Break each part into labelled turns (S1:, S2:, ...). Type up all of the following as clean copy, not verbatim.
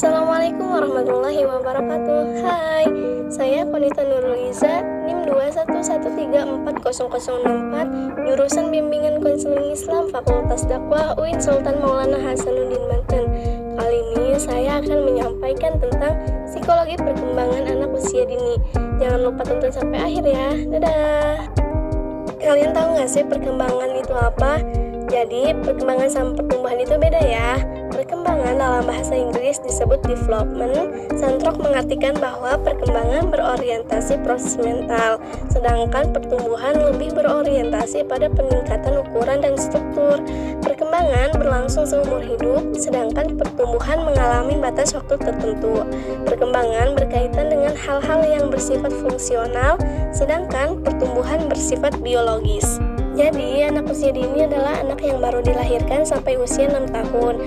S1: Assalamualaikum warahmatullahi wabarakatuh. Hai, saya Konita Nurliza, NIM 211340064, jurusan Bimbingan Konseling Islam Fakultas Dakwah UIN Sultan Maulana Hasanuddin Banten. Kali ini saya akan menyampaikan tentang psikologi perkembangan anak usia dini. Jangan lupa tonton sampai akhir ya. Dadah. Kalian tahu nggak sih perkembangan itu apa? Jadi, perkembangan sama pertumbuhan itu beda ya. Perkembangan dalam bahasa Inggris disebut development. Santrok mengartikan bahwa perkembangan berorientasi proses mental, sedangkan pertumbuhan lebih berorientasi pada peningkatan ukuran dan struktur. Perkembangan berlangsung seumur hidup, sedangkan pertumbuhan mengalami batas waktu tertentu. Perkembangan berkaitan dengan hal-hal yang bersifat fungsional, sedangkan pertumbuhan bersifat biologis. Jadi, anak usia dini adalah anak yang baru dilahirkan sampai usia 6 tahun.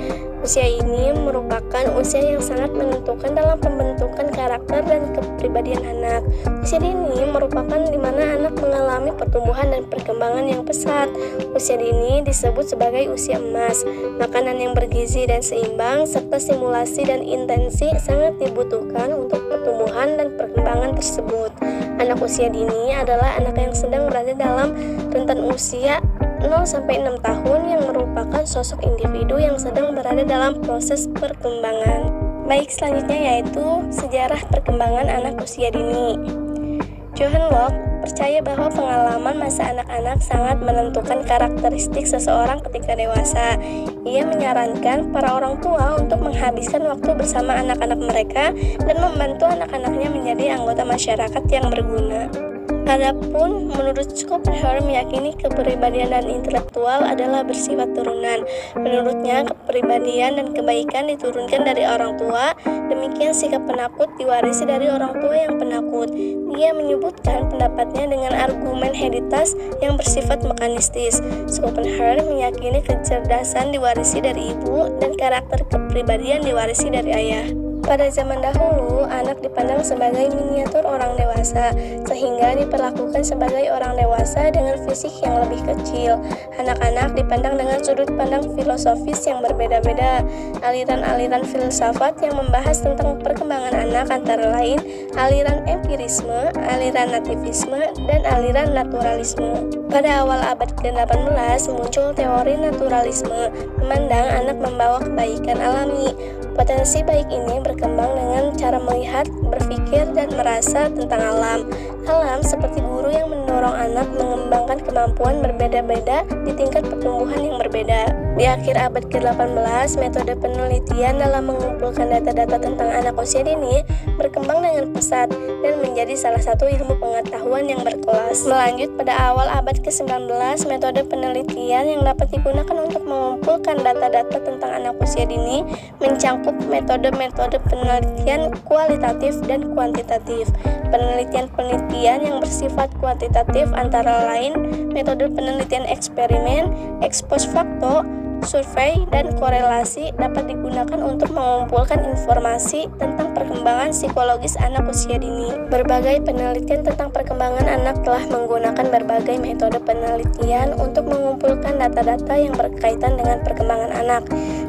S1: Usia ini merupakan usia yang sangat menentukan dalam pembentukan karakter dan kepribadian anak. Usia dini merupakan di mana anak mengalami pertumbuhan dan perkembangan yang pesat. Usia dini disebut sebagai usia emas. Makanan yang bergizi dan seimbang serta stimulasi dan intensi sangat dibutuhkan untuk pertumbuhan dan perkembangan tersebut. Anak usia dini adalah anak yang sedang berada dalam rentan usia 0-6 tahun yang merupakan sosok individu yang sedang berada dalam proses perkembangan. Baik, selanjutnya yaitu sejarah perkembangan anak usia dini. Johann Locke percaya bahwa pengalaman masa anak-anak sangat menentukan karakteristik seseorang ketika dewasa. Ia menyarankan para orang tua untuk menghabiskan waktu bersama anak-anak mereka dan membantu anak-anaknya menjadi anggota masyarakat yang berguna. Adapun menurut Schopenhauer meyakini kepribadian dan intelektual adalah bersifat turunan. Menurutnya, kepribadian dan kebaikan diturunkan dari orang tua, demikian sikap penakut diwarisi dari orang tua yang penakut. Dia menyebutkan pendapatnya dengan argumen hereditas yang bersifat mekanistis. Schopenhauer meyakini kecerdasan diwarisi dari ibu dan karakter kepribadian diwarisi dari ayah. Pada zaman dahulu, anak dipandang sebagai miniatur orang dewasa, sehingga diperlakukan sebagai orang dewasa dengan fisik yang lebih kecil. Anak-anak dipandang dengan sudut pandang filosofis yang berbeda-beda. Aliran-aliran filsafat yang membahas tentang perkembangan anak antara lain aliran empirisme, aliran nativisme, dan aliran naturalisme. Pada awal abad ke-18 muncul teori naturalisme, memandang anak membawa kebaikan alami. Potensi baik ini berkembang dengan cara melihat, berpikir, dan merasa tentang alam. Alam seperti guru yang mendorong anak mengembangkan kemampuan berbeda-beda di tingkat pertumbuhan yang berbeda. Di akhir abad ke-18, metode penelitian dalam mengumpulkan data-data tentang anak usia dini berkembang dengan pesat dan menjadi salah satu ilmu pengetahuan yang berkelas. Melanjut pada awal abad ke-19, metode penelitian yang dapat digunakan untuk mengumpulkan data-data tentang anak usia dini mencakup metode-metode penelitian kualitatif dan kuantitatif. Penelitian-penelitian yang bersifat kuantitatif antara lain metode penelitian eksperimen, ex post facto, survei, dan korelasi dapat digunakan untuk mengumpulkan informasi tentang perkembangan psikologis anak usia dini. Berbagai penelitian tentang perkembangan anak telah menggunakan berbagai metode penelitian untuk mengumpulkan data-data yang berkaitan dengan perkembangan anak.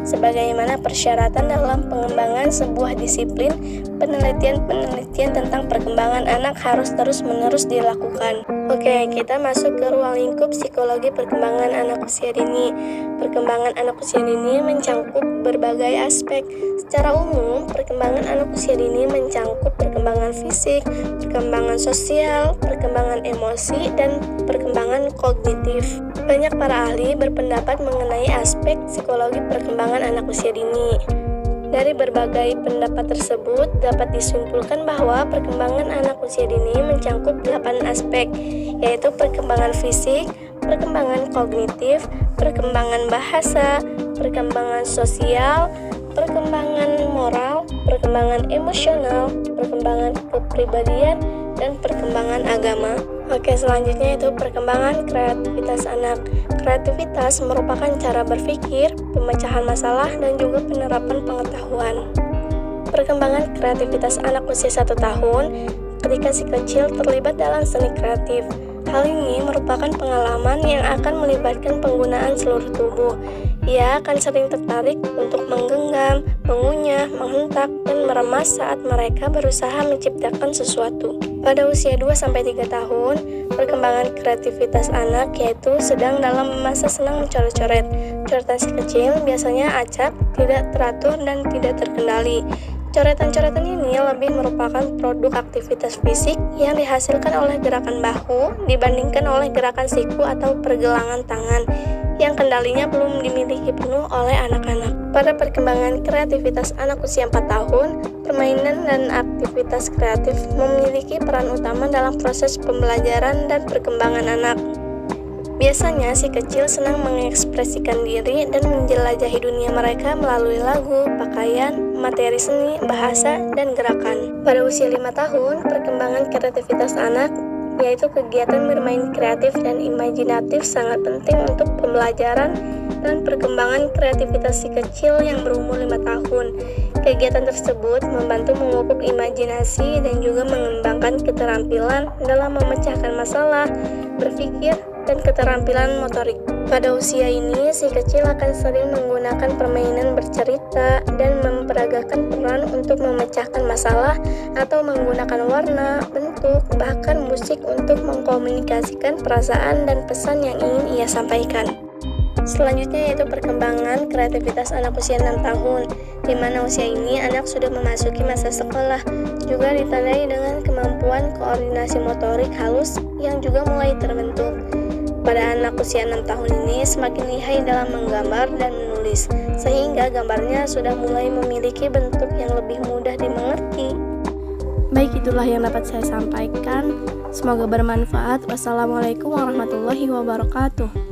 S1: Sebagaimana persyaratan dalam pengembangan sebuah disiplin, penelitian-penelitian tentang perkembangan anak harus terus-menerus dilakukan. Oke, kita masuk ke ruang lingkup psikologi perkembangan anak usia dini. Perkembangan anak usia dini mencangkup berbagai aspek. Secara umum, perkembangan anak usia dini mencangkup perkembangan fisik, perkembangan sosial, perkembangan emosi, dan perkembangan kognitif. Banyak para ahli berpendapat mengenai aspek psikologi perkembangan anak usia dini. Dari berbagai pendapat tersebut, dapat disimpulkan bahwa perkembangan anak usia dini mencangkup 8 aspek, yaitu perkembangan fisik, perkembangan kognitif, perkembangan bahasa, perkembangan sosial, perkembangan moral, perkembangan emosional, perkembangan kepribadian, dan perkembangan agama. Oke, selanjutnya itu perkembangan kreativitas anak. Kreativitas merupakan cara berpikir, pemecahan masalah, dan juga penerapan pengetahuan. Perkembangan kreativitas anak usia 1 tahun ketika si kecil terlibat dalam seni kreatif. Hal ini merupakan pengalaman yang akan melibatkan penggunaan seluruh tubuh. Ia akan sering tertarik untuk menggenggam, mengunyah, menghentak, dan meremas saat mereka berusaha menciptakan sesuatu. Pada usia 2-3 tahun, perkembangan kreativitas anak yaitu sedang dalam masa senang mencoret-coret. Coretan si kecil biasanya acak, tidak teratur, dan tidak terkendali. Coretan-coretan ini lebih merupakan produk aktivitas fisik yang dihasilkan oleh gerakan bahu dibandingkan oleh gerakan siku atau pergelangan tangan yang kendalinya belum dimiliki penuh oleh anak-anak. Pada perkembangan kreativitas anak usia 4 tahun, permainan dan aktivitas kreatif memiliki peran utama dalam proses pembelajaran dan perkembangan anak. Biasanya si kecil senang mengekspresikan diri dan menjelajahi dunia mereka melalui lagu, pakaian, materi seni, bahasa, dan gerakan. Pada usia 5 tahun, perkembangan kreativitas anak yaitu kegiatan bermain kreatif dan imajinatif sangat penting untuk pembelajaran dan perkembangan kreativitas si kecil yang berumur 5 tahun. Kegiatan tersebut membantu memupuk imajinasi dan juga mengembangkan keterampilan dalam memecahkan masalah, berpikir, dan keterampilan motorik. Pada usia ini, si kecil akan sering menggunakan permainan bercerita dan memperagakan peran untuk memecahkan masalah atau menggunakan warna, bentuk, bahkan musik untuk mengkomunikasikan perasaan dan pesan yang ingin ia sampaikan. Selanjutnya yaitu perkembangan kreativitas anak usia 6 tahun, di mana usia ini anak sudah memasuki masa sekolah, juga ditandai dengan kemampuan koordinasi motorik halus yang juga mulai terbentuk. Pada anak usia 6 tahun ini semakin lihai dalam menggambar dan menulis, sehingga gambarnya sudah mulai memiliki bentuk yang lebih mudah dimengerti. Baik, itulah yang dapat saya sampaikan. Semoga bermanfaat. Wassalamualaikum warahmatullahi wabarakatuh.